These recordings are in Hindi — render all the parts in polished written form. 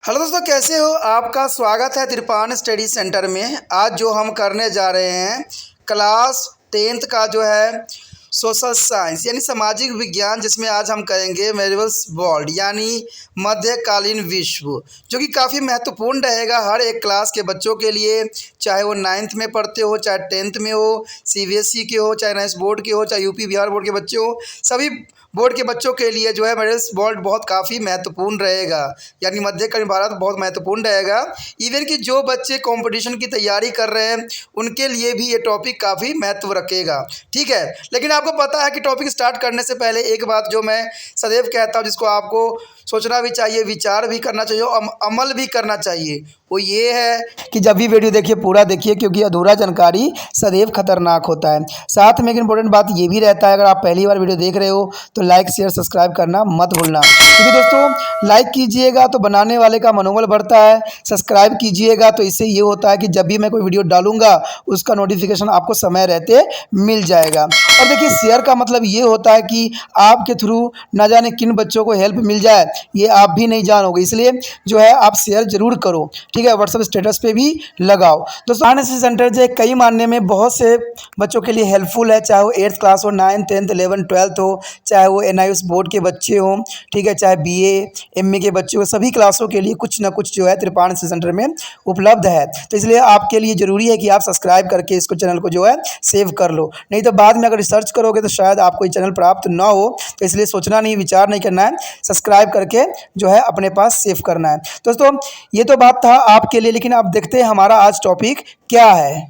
हेलो दोस्तों, कैसे हो? आपका स्वागत है त्रिपान स्टडी सेंटर में। आज जो हम करने जा रहे हैं क्लास 10th का जो है सोशल साइंस यानी सामाजिक विज्ञान, जिसमें आज हम करेंगे मेडिवल्स वर्ल्ड यानी मध्यकालीन विश्व, जो कि काफ़ी महत्वपूर्ण रहेगा हर एक क्लास के बच्चों के लिए, चाहे वो 9th में पढ़ते हो, चाहे 10th में हो, सीबीएसई के हो, चाहे नेशनल बोर्ड के हो, चाहे यूपी बिहार बोर्ड के बच्चे हो। सभी बोर्ड के बच्चों के लिए जो है मेडिवल्स वर्ल्ड बहुत काफ़ी महत्वपूर्ण रहेगा, यानी मध्यकालीन भारत बहुत महत्वपूर्ण रहेगा। इवन कि जो बच्चे कंपटीशन की तैयारी कर रहे हैं उनके लिए भी ये टॉपिक काफ़ी महत्व रखेगा। ठीक है, लेकिन आपको पता है कि टॉपिक स्टार्ट करने से पहले एक बात जो मैं सदैव कहता हूँ, जिसको आपको सोचना भी चाहिए, विचार भी करना चाहिए और अमल भी करना चाहिए, वो ये है कि जब भी वीडियो देखिए पूरा देखिए, क्योंकि अधूरा जानकारी सदैव खतरनाक होता है। साथ में एक इंपॉर्टेंट बात ये भी रहता है, अगर आप पहली बार वीडियो देख रहे हो तो लाइक शेयर सब्सक्राइब करना मत भूलना, क्योंकि दोस्तों लाइक कीजिएगा तो बनाने वाले का मनोबल बढ़ता है, सब्सक्राइब कीजिएगा तो इससे ये होता है कि जब भी मैं कोई वीडियो डालूंगा उसका नोटिफिकेशन आपको समय रहते मिल जाएगा। और देखिए, शेयर का मतलब ये होता है कि आपके थ्रू ना जाने किन बच्चों को हेल्प मिल जाए, ये आप भी नहीं जानोगे, इसलिए जो है आप शेयर जरूर करो। ठीक है, व्हाट्सएप स्टेटस पे भी लगाओ। दोस्तों आरएनएसएस सेंटर जो कई मानने में बहुत से बच्चों के लिए हेल्पफुल है, चाहे वो 8th क्लास हो, 9th 10th 11th 12th हो, चाहे वो एनआईएस बोर्ड के बच्चे हों, ठीक है, चाहे बीए एमए के बच्चे हो, सभी क्लासों के लिए कुछ ना कुछ जो है त्रिपान एनएसएस सेंटर में उपलब्ध है। तो इसलिए आपके लिए ज़रूरी है कि आप सब्सक्राइब करके इसको चैनल को जो है सेव कर लो, नहीं तो बाद में अगर रिसर्च करोगे तो शायद आपको ये चैनल प्राप्त ना हो। तो इसलिए सोचना नहीं, विचार नहीं करना है, सब्सक्राइब करके जो है अपने पास सेव करना है। दोस्तों ये तो बात था आपके लिए, लेकिन आप देखते हैं हमारा आज टॉपिक क्या है।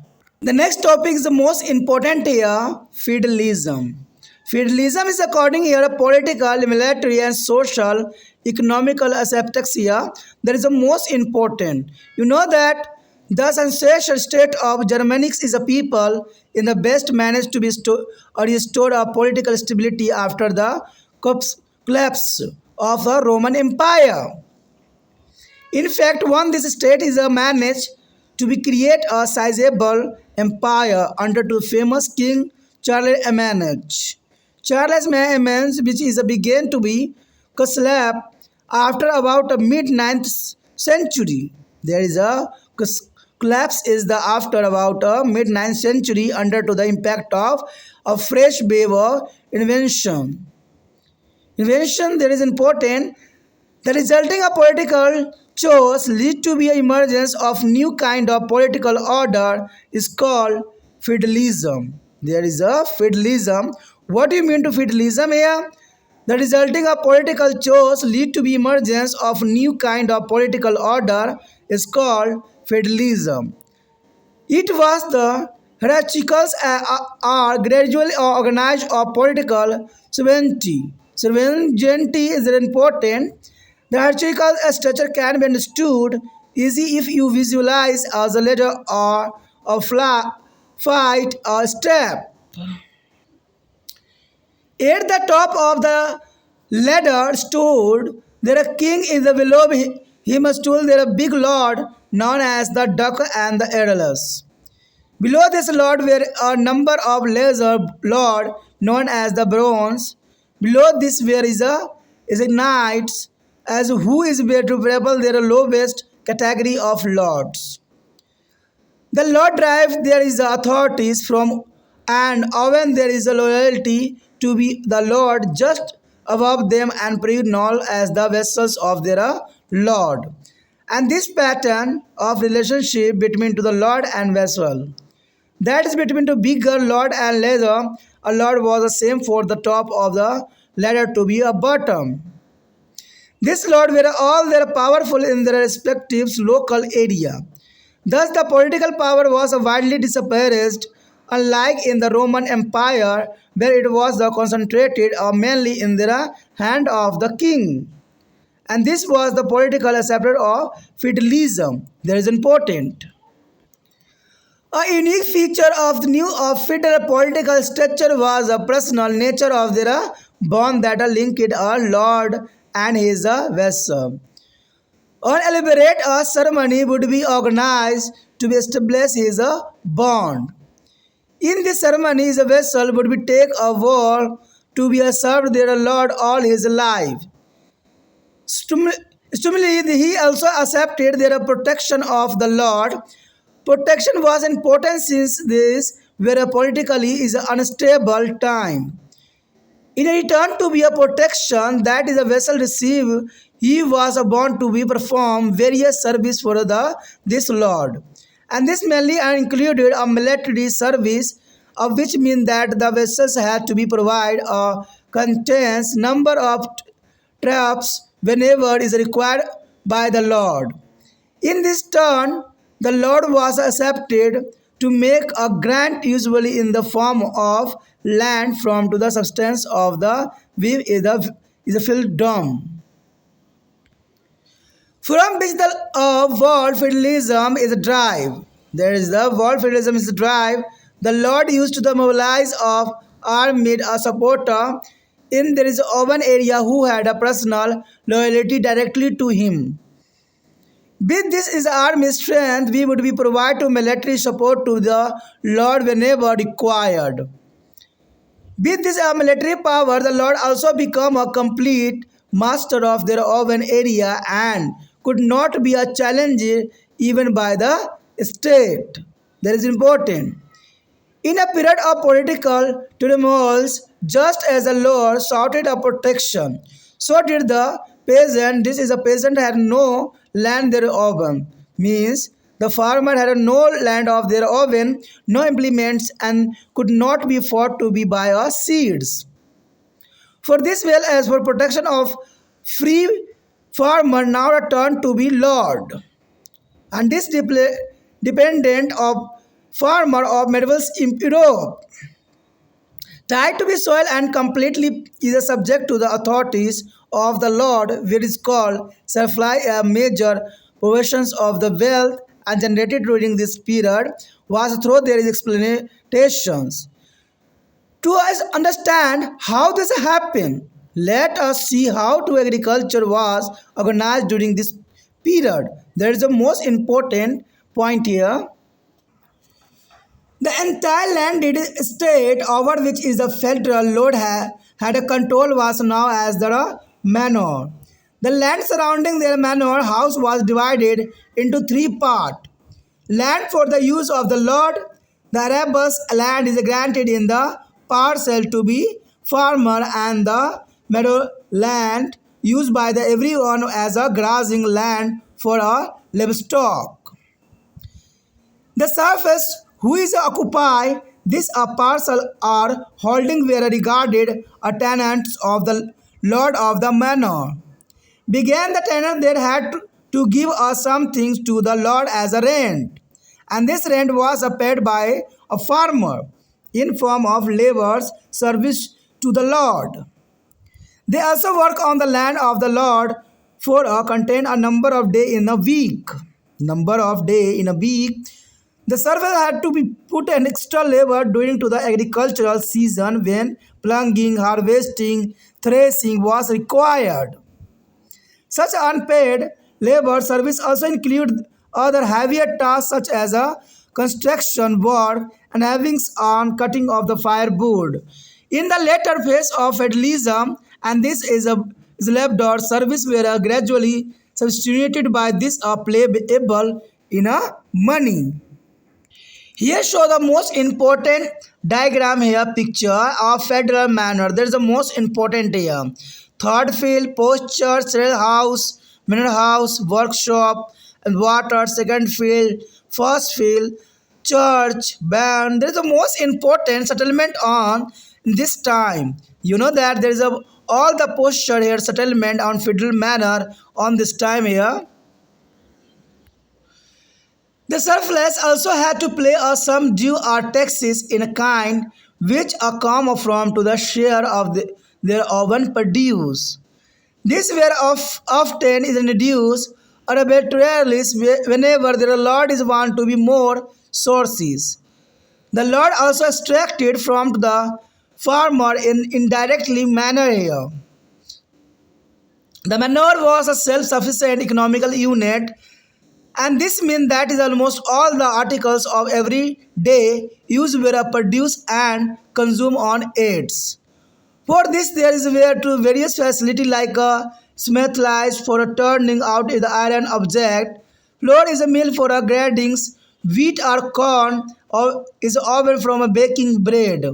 The next topic is the most important here, feudalism. Feudalism is according here a political, military and social, economical aspects here that is the most important. You know that the ancestral state of Germanics is a people in the best managed to be restore a political stability after the collapse of the Roman Empire. In fact, one this state is managed to be create a sizable empire under the famous king Charles Emmanuel. Charles Emmanuel, which is began to be collapsed after about the mid 9th century. There is a collapse is the after about a mid 9th century under to the impact of a fresh wave of invention. Invention there is important. The resulting of political choice lead to be emergence of new kind of political order is called feudalism. There is a feudalism. What do you mean to feudalism here? The resulting of political choice lead to be emergence of new kind of political order is called feudalism. It was the hierarchicals are gradually organized of political sovereignty. Sovereignty is important. The hierarchical structure can be understood easy if you visualize as a ladder or a fight or step. At the top of the ladder stood there a king in the below him stood there a big lord known as the duck and the aeolus. Below this lord were a number of lesser lord known as the bronze. Below this were is a knights as who is where to rebel their lowest category of lords. The Lord drives there is authorities from and when there is a loyalty to be the Lord just above them and prayed null as the vessels of their Lord. And this pattern of relationship between to the Lord and vessel, that is between to bigger Lord and lesser, a Lord was the same for the top of the ladder to be a bottom. This lord were all their powerful in their respective local area. Thus the political power was widely dispersed, unlike in the Roman Empire, where it was concentrated mainly in the hand of the king. And this was the political aspect of feudalism. That is important. A unique feature of the new feudal political structure was the personal nature of their bond that linked a lord and his vessel. An elaborate ceremony would be organized to establish his bond. In this ceremony, his vessel would be take a vow to be served their lord all his life. Similarly, he also accepted their protection of the Lord. Protection was important since this were a politically is an unstable time. In return to be a protection that is a vessel received, he was bound to be perform various service for the this Lord. And this mainly included a military service, of which mean that the vessels had to be provide a contains number of traps whenever is required by the Lord. In this turn, the Lord was accepted to make a grant usually in the form of land from to the substance of the weave is a filled dome. From which the world federalism is a drive. There is the world federalism is a drive. The Lord used to the mobilize of armed a supporter in there is one area who had a personal loyalty directly to him. With this is army strength, we would be provide to military support to the Lord whenever required. With this military power, the Lord also become a complete master of their own area and could not be a challenge even by the state. That is important. In a period of political turmoils, just as the Lord shouted a protection, so did the peasant. This is a peasant had no land their own. Means the farmer had no land of their own, no implements, and could not be fought to be by seeds. For this well as for protection of free farmer now returned to be Lord. And this dependent of farmer of medieval Europe. Tied to the soil and completely is subject to the authorities of the Lord, which is called supply a major provisions of the wealth and generated during this period was through their explanations. To us understand how this happened, let us see how to agriculture was organized during this period. There is the most important point here. The entire landed state over which is the federal lord had a control was now as the manor. The land surrounding their manor house was divided into three parts. Land for the use of the lord, the arabus land is granted in the parcel to be farmer and the meadow land used by the everyone as a grazing land for a livestock. The surface who is occupy this a parcel or holding were regarded a tenants of the lord of the manor. Began the tenant there had to give us something to the lord as a rent, and this rent was paid by a farmer in form of labor's service to the lord. They also work on the land of the lord for contain a number of day in a week. Number of day in a week. The servant had to be put an extra labor during to the agricultural season when plunging, harvesting, threshing was required. Such unpaid labor service also include other heavier tasks such as a construction work and having on cutting of the firewood. In the later phase of feudalism, and this is left or service were gradually substituted by this playable in a money. Here show the most important diagram here picture of federal manor. There is the most important here. Third field, post church, cell house, manor house, workshop, and water. Second field, first field, church, band. There is the most important settlement on this time. You know that there is a all the posture here settlement on federal manor on this time here. The surplus also had to pay some due or taxes in a kind which come from to the share of their own produce. These were often is reduced or arbitrarily whenever their lord is want to be more sources. The lord also extracted from the farmer in indirectly manner here. The manure was a self-sufficient economical unit, and this means that is almost all the articles of every day use were produced and consumed on it. For this there is where to various facility like smetalized for a turning out the iron object. Flour is a mill for a grinding wheat or corn, or is oven from a baking bread.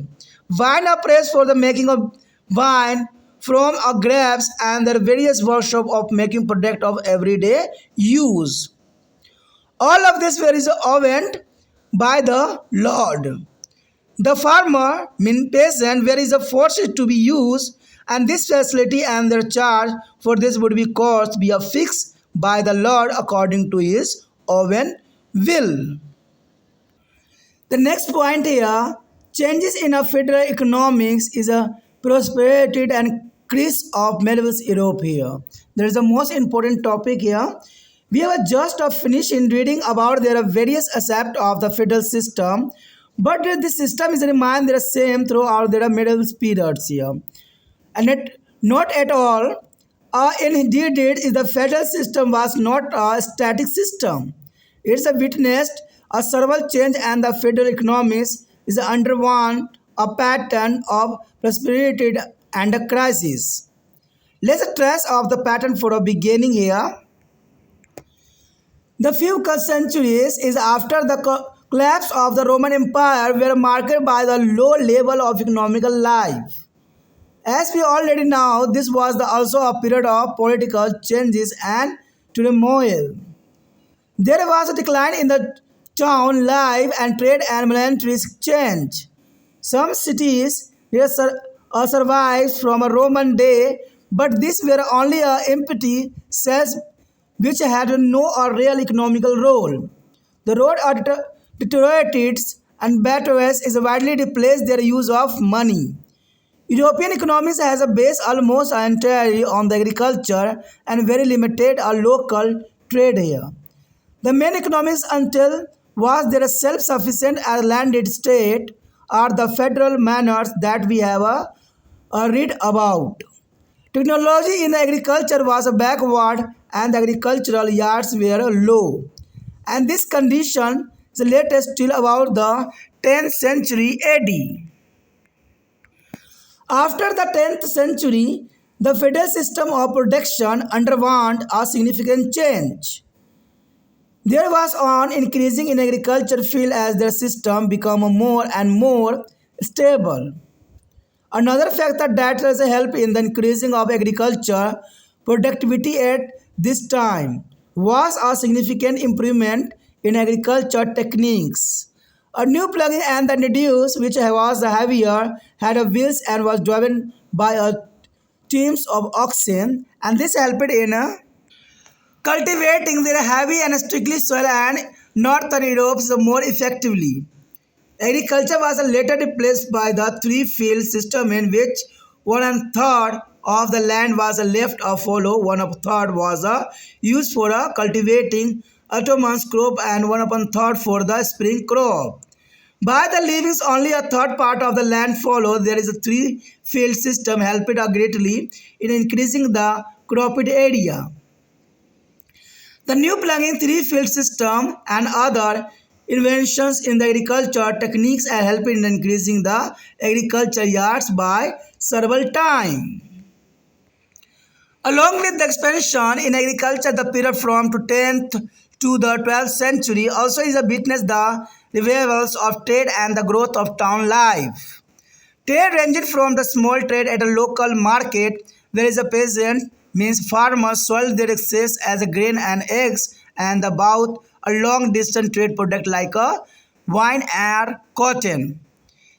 Wine are pressed for the making of wine from a grapes and the various workshop of making product of everyday use. All of this were is owned by the Lord. The farmer, mean peasant, where is a forced to be used, and this facility and their charge for this would be cost be affixed by the Lord according to his own will. The next point here, changes in a federal economics is a prosperity and increase of medieval Europe here. There is a most important topic here. We have just finished in reading about there are various aspects of the federal system, but this system is remained the same throughout the medieval periods here, and not at all. Indeed, it is the federal system was not a static system. It's a witnessed a several change and the federal economics is undergone a pattern of prosperity and a crisis. Let's trace of the pattern for a beginning here. The few centuries is after the collapse of the Roman Empire were marked by the low level of economical life. As we already know, this was also a period of political changes and turmoil. There was a decline in the town life and trade and military exchange. Some cities survived from a Roman day, but these were only empty cells which had no real economical role. The road deteriorated and batteries is widely replaced their use of money. European economics has a base almost entirely on the agriculture and very limited local trade here. The main economics until was their self-sufficient as landed state are the federal manners that we have read about. Technology in agriculture was backward and the agricultural yards were low. And this condition is latest till about the 10th century AD. After the 10th century, the federal system of production underwent a significant change. There was an increasing in agriculture field as the system became more and more stable. Another factor that has helped in the increasing of agriculture productivity at this time was a significant improvement in agriculture techniques. A new plugin and the Nidus, which was heavier, had a wheels and was driven by a teams of oxen, and this helped in cultivating their heavy and strictly soil and northern Europe more effectively. Agriculture was later replaced by the three-field system in which 1/3 of the land was left a fallow, 1/3 was used for cultivating autumn's crop and 1/3 for the spring crop. By the leaving only a third part of the land fallow, there is a three-field system helped greatly in increasing the cropped area. The new plunging three-field system and other inventions in the agriculture techniques are helping in increasing the agriculture yards by several times. Along with the expansion in agriculture, the period from the 10th to the 12th century also is a witness the revivals of trade and the growth of town life. Trade ranged from the small trade at a local market, where is a peasant means farmers sold their excess as a grain and eggs, and about a long distance trade product like a wine and cotton.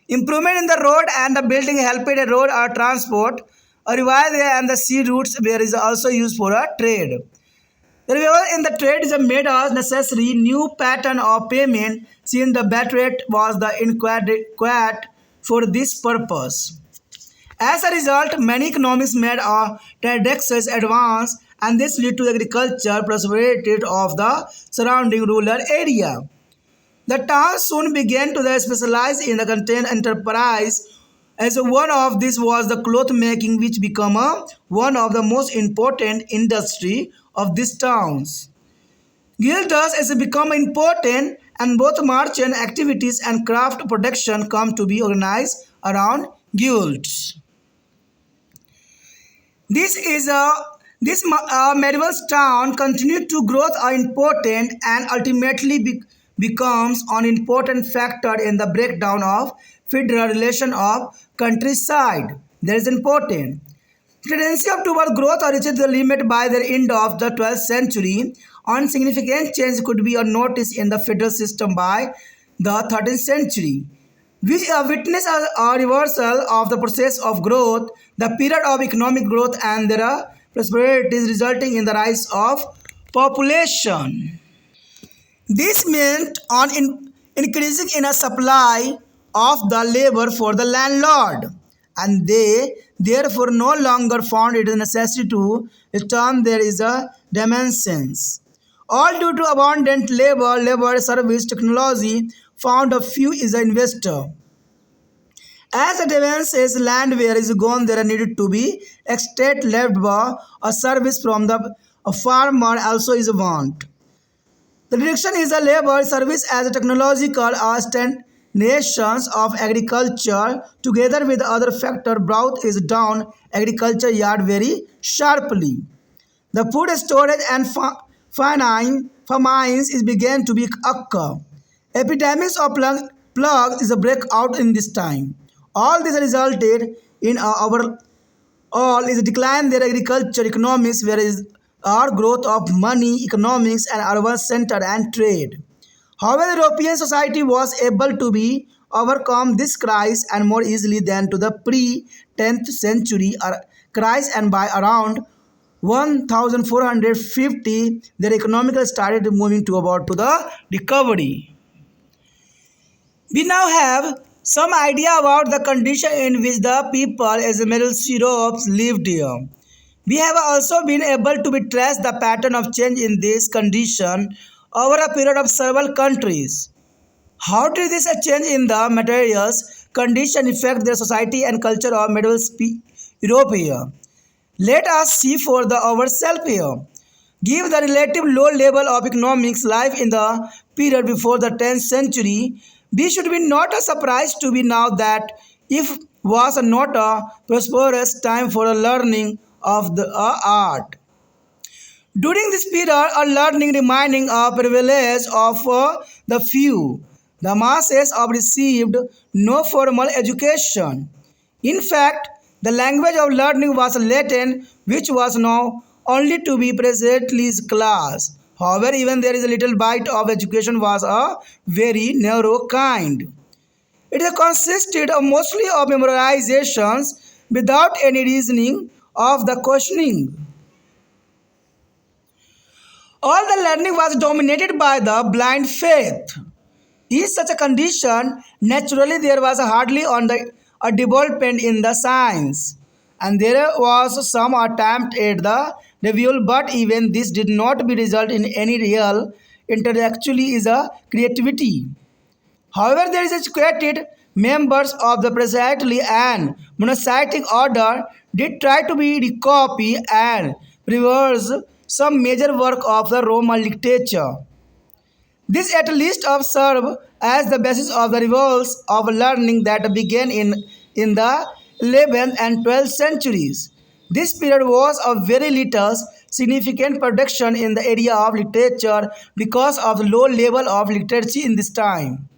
Improvement in the road and the building helped a road or transport. A revival and the sea routes where is also used for a trade. The revival in the trade is made as necessary new pattern of payment since the bat rate was the inadequate for this purpose. As a result, many economics made a taxes advance, and this led to agriculture prosperity of the surrounding rural area. The towns soon began to specialize in the content enterprise. As one of these was the cloth making, which became one of the most important industry of these towns. Guilds has become important, and both merchant activities and craft production come to be organized around guilds. This is This medieval town continued to grow important and ultimately becomes an important factor in the breakdown of federal relation of countryside. That is important. Tendency of toward growth reached the limit by the end of the 12th century. Unsignificant change could be noticed in the federal system by the 13th century. We witness a reversal of the process of growth, the period of economic growth and their prosperity resulting in the rise of population. This meant on increasing in a supply of the labor for the landlord, and they therefore no longer found it necessary to return there is a dimensions. All due to abundant labor service technology found a few is an investor. As the demand says land where is gone there needed to be extract left by a service from the a farmer also is want. The direction is a labor service as a technological nations of agriculture together with other factor brought is down agriculture yard very sharply. The food storage and famines is began to be occur. Epidemics of plague is a breakout in this time. All this resulted in our all is a decline in their agriculture economics, whereas our growth of money, economics, and urban center and trade. However, European society was able to be overcome this crisis and more easily than to the pre-10th century crisis, and by around 1450 their economical started moving to about to the recovery. We now have some idea about the condition in which the people as Middle Europe lived here. We have also been able to trace the pattern of change in this condition over a period of several countries. How did this change in the materials condition affect the society and culture of medieval Europe here? Let us see for the ourselves here. Give the relative low level of economics life in the period before the 10th century, we should be not a surprise to be now that if was not a prosperous time for a learning of the art. During this period, a learning remaining a privilege of the few. The masses have received no formal education. In fact, the language of learning was Latin, which was now only to be presently class. However, even there is a little bite of education was a very narrow kind. It consisted of mostly of memorizations without any reasoning of the questioning. All the learning was dominated by the blind faith. In such a condition, naturally there was hardly on the a development in the science, and there was some attempt at the revival, but even this did not be result in any real intellectually is a creativity. However, there is educated members of the precisely and monastic order did try to be recopy and reverse some major work of the Roman literature. This at least serve as the basis of the revivals of learning that began in the 11th and 12th centuries. This period was of very little significant production in the area of literature because of the low level of literacy in this time.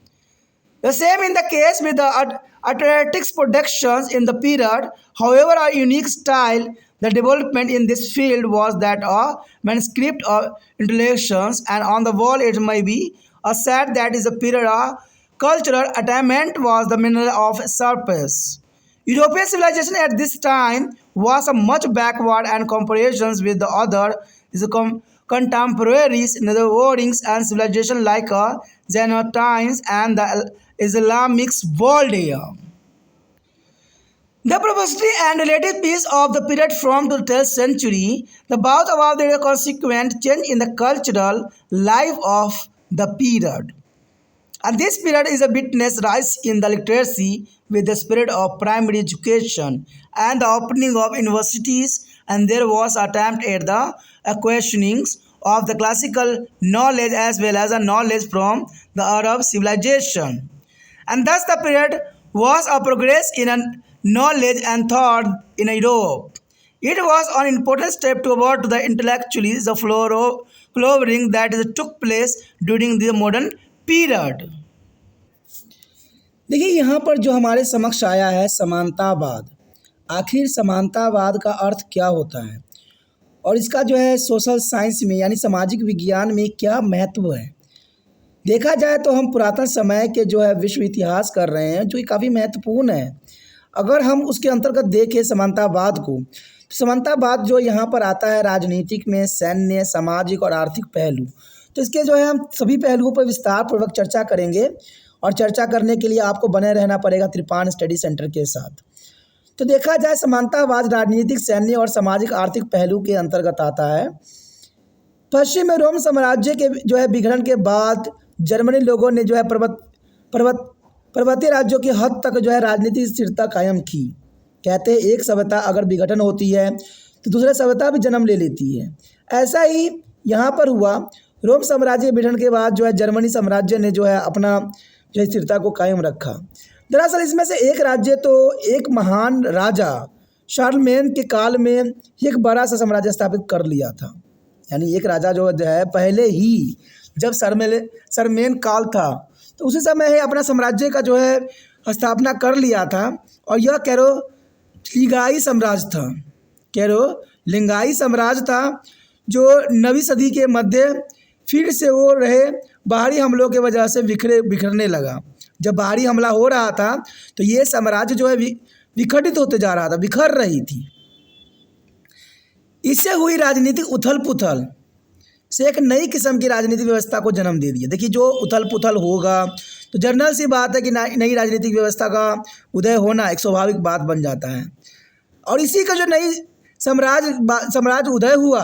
The same in the case with the athletics productions in the period. However, a unique style, the development in this field was that of manuscript or intellections, and on the wall it may be a said that is a period of cultural attainment was the mineral of surface. European civilization at this time was a much backward and comparisons with the other is a contemporaries in the warrings and civilization like Byzantines and the Islamic world here. The propensity and relative peace of the period from the 12th century, the both about the consequent change in the cultural life of the period. And this period is a witness rise in the literacy with the spirit of primary education and the opening of universities, and there was attempt at the questionings of the classical knowledge as well as a knowledge from the Arab civilization. And thus the period was a progress in a knowledge and thought in Europe. It was an important step toward the intellectually the flowering that took place during the modern period. देखिए यहाँ पर जो हमारे समक्ष आया है समानतावाद। आखिर समानतावाद का अर्थ क्या होता है और इसका जो है सोशल साइंस में यानी सामाजिक विज्ञान में क्या महत्व है। देखा जाए तो हम पुरातन समय के जो है विश्व इतिहास कर रहे हैं जो कि काफ़ी महत्वपूर्ण है। अगर हम उसके अंतर्गत देखें समानतावाद को, तो समानतावाद जो यहाँ पर आता है राजनीतिक में सैन्य, सामाजिक और आर्थिक पहलू। तो इसके जो है हम सभी पहलुओं पर विस्तार पूर्वक चर्चा करेंगे और चर्चा करने के लिए आपको बने रहना पड़ेगा त्रिपान स्टडी सेंटर के साथ। तो देखा जाए समानतावाद राजनीतिक, सैन्य और सामाजिक आर्थिक पहलू के अंतर्गत आता है। पश्चिम में रोम साम्राज्य के जो है विघटन के बाद जर्मनी लोगों ने जो है पर्वतीय राज्यों की हद तक जो है राजनीतिक स्थिरता कायम की। कहते हैं एक सभ्यता अगर विघटन होती है तो दूसरी सभ्यता भी जन्म ले लेती है। ऐसा ही यहाँ पर हुआ। रोम साम्राज्य के विघटन के बाद जो है जर्मनी साम्राज्य ने जो है अपना जो स्थिरता को कायम रखा। दरअसल इसमें से एक राज्य तो एक महान राजा शार्लमेन के काल में एक बड़ा सा साम्राज्य स्थापित कर लिया था। यानी एक राजा जो है पहले ही जब शार्लमेन काल था तो उसी समय ही अपना साम्राज्य का जो है स्थापना कर लिया था और यह कैरोलिंगाई साम्राज्य था जो 9वीं सदी के मध्य फिर से वो रहे बाहरी हमलों के वजह से बिखरने लगा। जब बाहरी हमला हो रहा था तो ये साम्राज्य जो है विखंडित होते जा रहा था, बिखर रही थी। इससे हुई राजनीतिक उथल पुथल से एक नई किस्म की राजनीतिक व्यवस्था को जन्म दे दिया। देखिए जो उथल पुथल होगा तो जनरल सी बात है कि नई राजनीतिक व्यवस्था का उदय होना एक स्वाभाविक बात बन जाता है। और इसी का जो नई साम्राज्य उदय हुआ,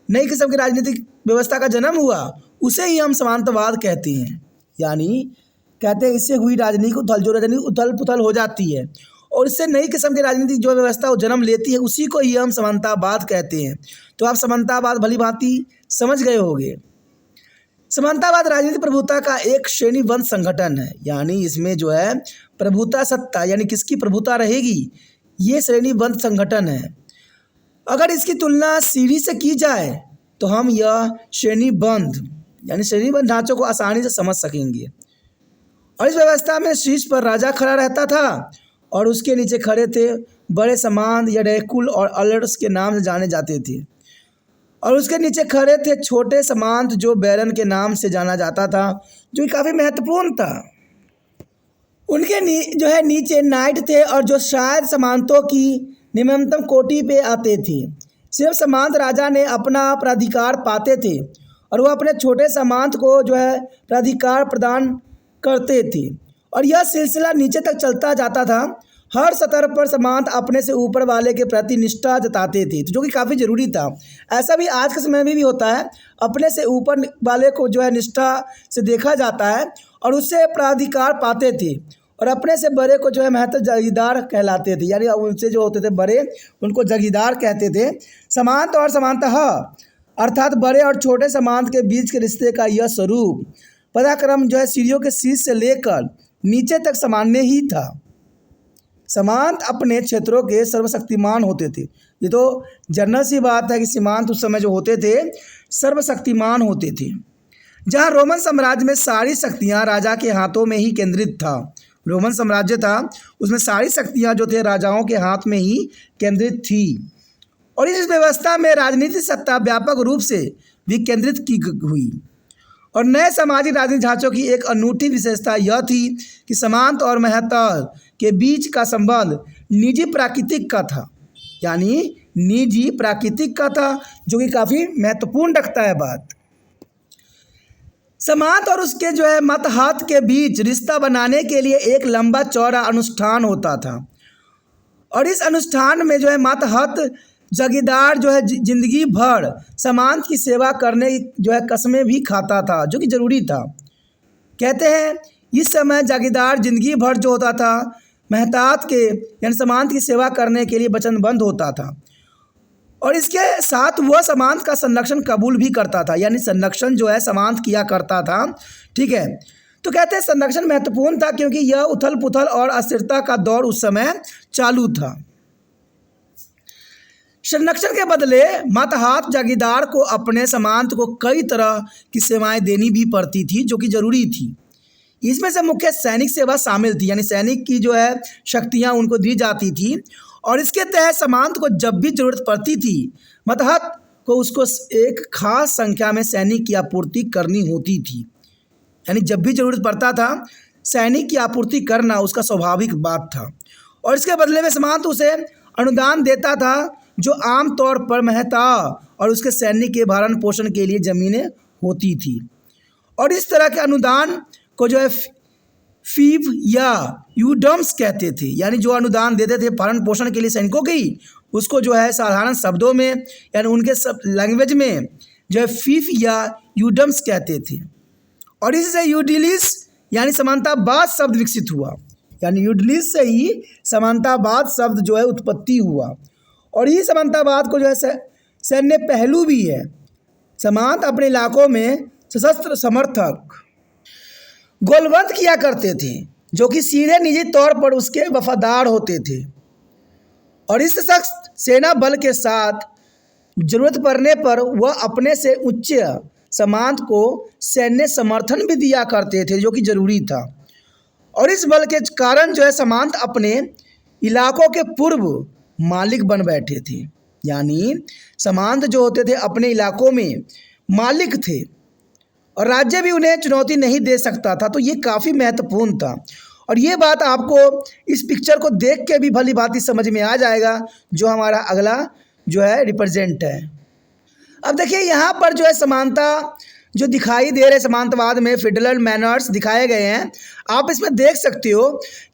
नई किस्म की राजनीतिक व्यवस्था का जन्म हुआ, उसे ही हम समानतावाद कहते हैं। यानी कहते हैं इससे हुई राजनीतिक उथल पुथल हो जाती है और इससे नई किस्म की राजनीतिक जो व्यवस्था वो जन्म लेती है, उसी को ही हम समानतावाद कहते हैं। तो आप समानतावाद भली भांति समझ गए होंगे। समानतावाद राजनीतिक प्रभुता का एक श्रेणीबद्ध संगठन है। यानी इसमें जो है प्रभुता सत्ता यानी किसकी प्रभुता रहेगी, ये श्रेणीबद्ध संगठन है। अगर इसकी तुलना सीढ़ी से की जाए तो हम यह श्रेणीबद्ध ढांचों को आसानी से समझ सकेंगे। और इस व्यवस्था में शीर्ष पर राजा खड़ा रहता था और उसके नीचे खड़े थे बड़े सामंत या रैकुल और अलर्स के नाम से जाने जाते थे। और उसके नीचे खड़े थे छोटे सामंत जो बैरन के नाम से जाना जाता था, जो कि काफ़ी महत्वपूर्ण था। उनके जो है नीचे नाइट थे और जो शायद सामंतों की निम्नतम कोटि पे आते थे। सिर्फ सामंत राजा ने अपना प्राधिकार पाते थे और वह अपने छोटे सामंत को जो है प्राधिकार प्रदान करते थे और यह सिलसिला नीचे तक चलता जाता था। हर स्तर पर सामंत अपने से ऊपर वाले के प्रति निष्ठा जताते थे, जो कि काफ़ी ज़रूरी था। ऐसा भी आज के समय में भी होता है, अपने से ऊपर वाले को जो है निष्ठा से देखा जाता है और उससे प्राधिकार पाते थे और अपने से बड़े को जो है महत्व जागीरदार कहलाते थे। यानी उनसे जो होते थे बड़े उनको जागीरदार कहते थे। सामंत और सामंतः अर्थात बड़े और छोटे सामंत के बीच के रिश्ते का यह स्वरूप पदाक्रम जो है सीढ़ियों के शीर्ष से लेकर नीचे तक सामान्य ही था। सामंत अपने क्षेत्रों के सर्वशक्तिमान होते थे। ये तो जनरल सी बात है कि सामंत उस समय जो होते थे सर्वशक्तिमान होते थे। जहाँ रोमन साम्राज्य में सारी शक्तियाँ राजा के हाथों में ही केंद्रित था। रोमन साम्राज्य था उसमें सारी शक्तियाँ जो थे राजाओं के हाथ में ही केंद्रित थी और इस व्यवस्था में राजनीतिक सत्ता व्यापक रूप से विकेंद्रित की हुई। और नए सामाजिक राजनीतिक ढांचों की एक अनूठी विशेषता यह थी कि सामंत और महंत के बीच का संबंध निजी प्राकृतिक का था। यानी निजी प्राकृतिक का था, जो कि काफ़ी महत्वपूर्ण रखता है बात। सामंत और उसके जो है मतहत के बीच रिश्ता बनाने के लिए एक लंबा चौड़ा अनुष्ठान होता था और इस अनुष्ठान में जो है मतहत जागीरदार जो है जिंदगी भर सामंत की सेवा करने की जो है कसमें भी खाता था, जो कि ज़रूरी था। कहते हैं इस समय जागीरदार जिंदगी भर जो होता था महतात के यानी सामंत की सेवा करने के लिए वचनबद्ध होता था और इसके साथ वह सामंत का संरक्षण कबूल भी करता था। यानी संरक्षण जो है सामंत किया करता था। ठीक है, तो कहते हैं संरक्षण महत्वपूर्ण था क्योंकि यह उथल पुथल और अस्थिरता का दौर उस समय चालू था। संरक्षण के बदले मातहत जागीरदार को अपने सामंत को कई तरह की सेवाएं देनी भी पड़ती थी, जो कि जरूरी थी। इसमें से मुख्य सैनिक सेवा शामिल थी, यानी सैनिक की जो है शक्तियां उनको दी जाती थी। और इसके तहत सामंत को जब भी जरूरत पड़ती थी मातहत को उसको एक खास संख्या में सैनिक की आपूर्ति करनी होती थी। यानी जब भी जरूरत पड़ता था सैनिक की आपूर्ति करना उसका स्वाभाविक बात था। और इसके बदले में सामंत उसे अनुदान देता था, जो आमतौर पर महता और उसके सैनिक के भरण पोषण के लिए ज़मीनें होती थी। और इस तरह के अनुदान को जो है फीव या यूडम्स कहते थे, यानी जो अनुदान देते थे भरण पोषण के लिए सैनिकों की, उसको जो है साधारण शब्दों में यानी उनके सब लैंग्वेज में जो है फीव या यूडम्स कहते थे। और इसी से यूटिलिस यानी समानतावाद शब्द विकसित हुआ, यानी यूटिलिस से ही समानतावाद शब्द जो है उत्पत्ति हुआ। और ये समानतावाद को जो है सैन्य पहलू भी है। सामंत अपने इलाकों में सशस्त्र समर्थक गोलबंद किया करते थे, जो कि सीधे निजी तौर पर उसके वफादार होते थे। और इस शख्स सेना बल के साथ जरूरत पड़ने पर वह अपने से उच्च सामंत को सैन्य समर्थन भी दिया करते थे, जो कि जरूरी था। और इस बल के कारण जो है सामंत अपने इलाकों के पूर्व मालिक बन बैठे थे, यानी सामंत जो होते थे अपने इलाकों में मालिक थे और राज्य भी उन्हें चुनौती नहीं दे सकता था। तो ये काफ़ी महत्वपूर्ण था। और ये बात आपको इस पिक्चर को देख के भी भली भांति समझ में आ जाएगा, जो हमारा अगला जो है रिप्रेजेंट है। अब देखिए यहाँ पर जो है समानता जो दिखाई दे रहे समानतावाद में फेडरल मैनर्स दिखाए गए हैं। आप इसमें देख सकते हो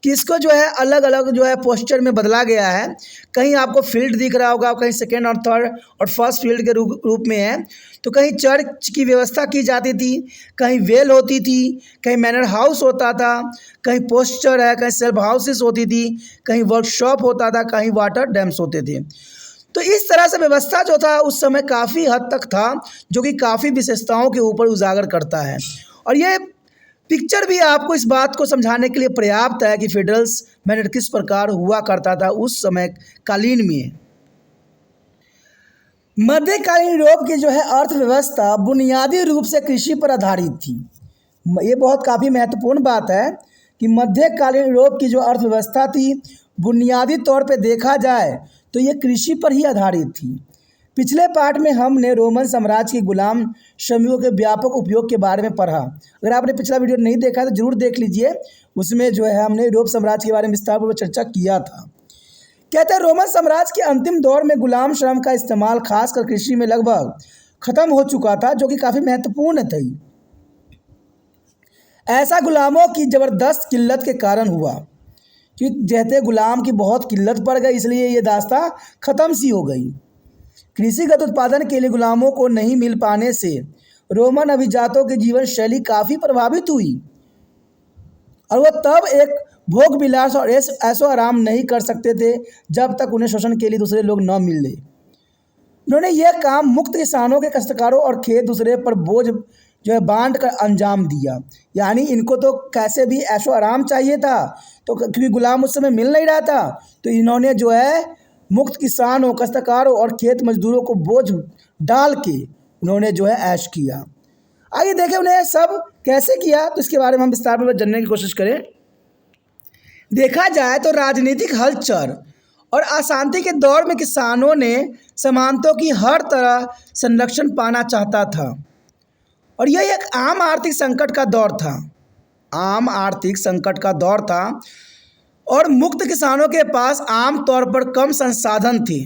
कि इसको जो है अलग अलग जो है पोस्चर में बदला गया है। कहीं आपको फील्ड दिख रहा होगा, कहीं सेकेंड और थर्ड और फर्स्ट फील्ड के रूप में है। तो कहीं चर्च की व्यवस्था की जाती थी, कहीं वेल होती थी, कहीं मैनर हाउस होता था, कहीं पोस्चर है, कहीं सेल्फ हाउसेस होती थी, कहीं वर्कशॉप होता था, कहीं वाटर डैम्स होते थे। तो इस तरह से व्यवस्था जो था उस समय काफ़ी हद तक था, जो कि काफ़ी विशेषताओं के ऊपर उजागर करता है। और ये पिक्चर भी आपको इस बात को समझाने के लिए पर्याप्त है कि फेडरल्स मैनर किस प्रकार हुआ करता था उस समय कालीन में। मध्यकालीन यूरोप की जो है अर्थव्यवस्था बुनियादी रूप से कृषि पर आधारित थी। ये बहुत काफ़ी महत्वपूर्ण बात है कि मध्यकालीन यूरोप की जो अर्थव्यवस्था थी बुनियादी तौर पे देखा जाए तो ये कृषि पर ही आधारित थी। पिछले पार्ट में हमने रोमन साम्राज्य की गुलाम श्रमिकों के व्यापक उपयोग के बारे में पढ़ा। अगर आपने पिछला वीडियो नहीं देखा तो जरूर देख लीजिए, उसमें जो है हमने यूरोप साम्राज्य के बारे में विस्तारपूर्वक चर्चा किया था। कहते हैं रोमन साम्राज्य के अंतिम दौर में गुलाम श्रम का इस्तेमाल खासकर कृषि में लगभग खत्म हो चुका था, जो कि काफ़ी महत्वपूर्ण थी। ऐसा गुलामों की ज़बरदस्त किल्लत के कारण हुआ, क्योंकि जैसे गुलाम की बहुत किल्लत पड़ गई, इसलिए ये दास्तां ख़त्म सी हो गई। कृषिगत उत्पादन के लिए गुलामों को नहीं मिल पाने से रोमन अभिजातों की जीवन शैली काफ़ी प्रभावित हुई और वह तब एक भोग विलास और ऐशो आराम नहीं कर सकते थे जब तक उन्हें शोषण के लिए दूसरे लोग न मिले। उन्होंने यह काम मुक्त किसानों के कष्टकारों और खेत दूसरे पर बोझ जो है बांट कर अंजाम दिया। यानी इनको तो कैसे भी ऐशो आराम चाहिए था, तो क्योंकि गुलाम उस समय मिल नहीं रहा था, तो इन्होंने जो है मुक्त किसानों, काश्तकारों और खेत मजदूरों को बोझ डाल के उन्होंने जो है ऐश किया। आइए देखें उन्हें सब कैसे किया, तो इसके बारे में हम विस्तार में जानने की कोशिश करें। देखा जाए तो राजनीतिक हलचल और अशांति के दौर में किसानों ने सामंतों की हर तरह संरक्षण पाना चाहता था और यह एक आम आर्थिक संकट का दौर था। आम आर्थिक संकट का दौर था और मुक्त किसानों के पास आम तौर पर कम संसाधन थे।